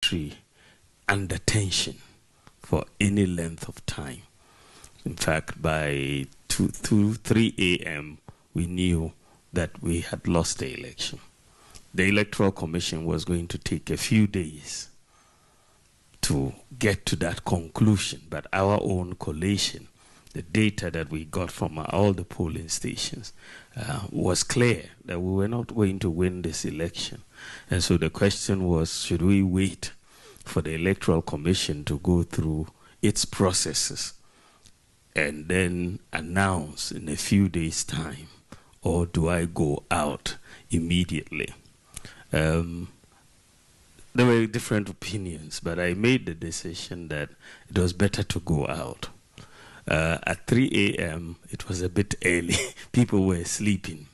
country under tension for any length of time. In fact, by 3 a.m., we knew that we had lost the election. The Electoral Commission was going to take a few days to get to that conclusion, but our own collation, the data that we got from all the polling stations, was clear that we were not going to win this election. And so the question was, should we wait for the Electoral Commission to go through its processes and then announce in a few days' time, or do I go out immediately? There were different opinions, but I made the decision that it was better to go out. At 3 a.m., it was a bit early. People were sleeping.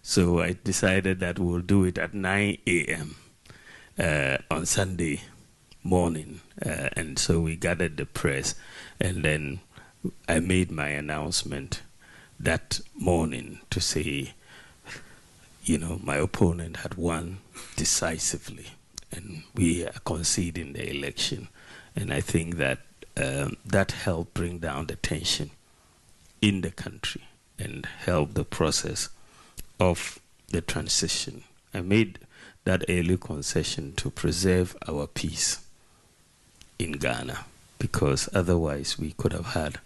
So I decided that we'll do it at 9 a.m. On Sunday morning. And so we gathered the press, and then I made my announcement that morning to say, you know, my opponent had won decisively, and we are conceding the election. And I think that that helped bring down the tension in the country and help the process of the transition. I made that early concession to preserve our peace in Ghana, because otherwise we could have had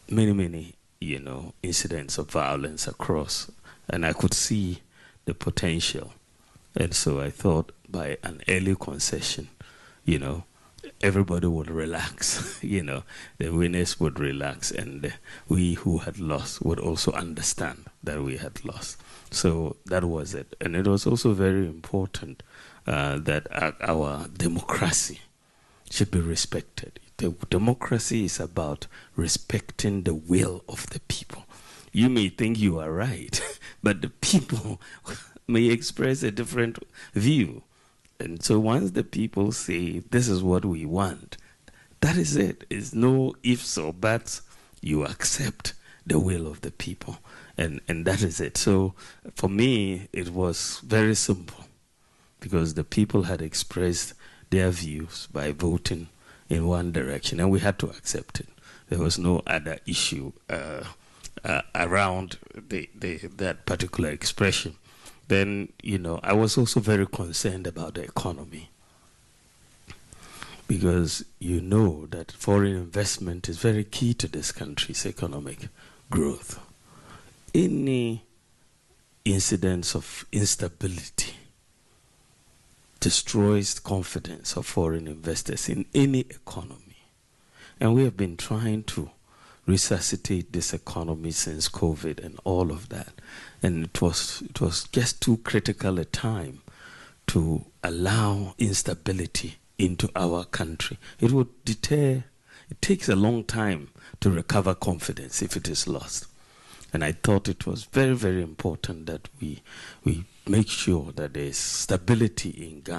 many, you know, incidents of violence across, and I could see the potential. And so I thought by an early concession, you know, everybody would relax, you know, the winners would relax, and we who had lost would also understand that we had lost. So that was it. And it was also very important that our democracy should be respected. The democracy is about respecting the will of the people. You may think you are right, but the people may express a different view. And so once the people say, this is what we want, that is it. It's no ifs or buts. You accept the will of the people. And that is it. So for me, it was very simple, because the people had expressed their views by voting in one direction, and we had to accept it. There was no other issue around that particular expression. Then, you know, I was also very concerned about the economy, because you know that foreign investment is very key to this country's economic growth. Any incidents of instability destroys confidence of foreign investors in any economy. And we have been trying to resuscitate this economy since COVID and all of that. And it was just too critical a time to allow instability into our country. It would deter. It takes a long time to recover confidence if it is lost. And I thought it was very, very important that we make sure that there is stability in Ghana.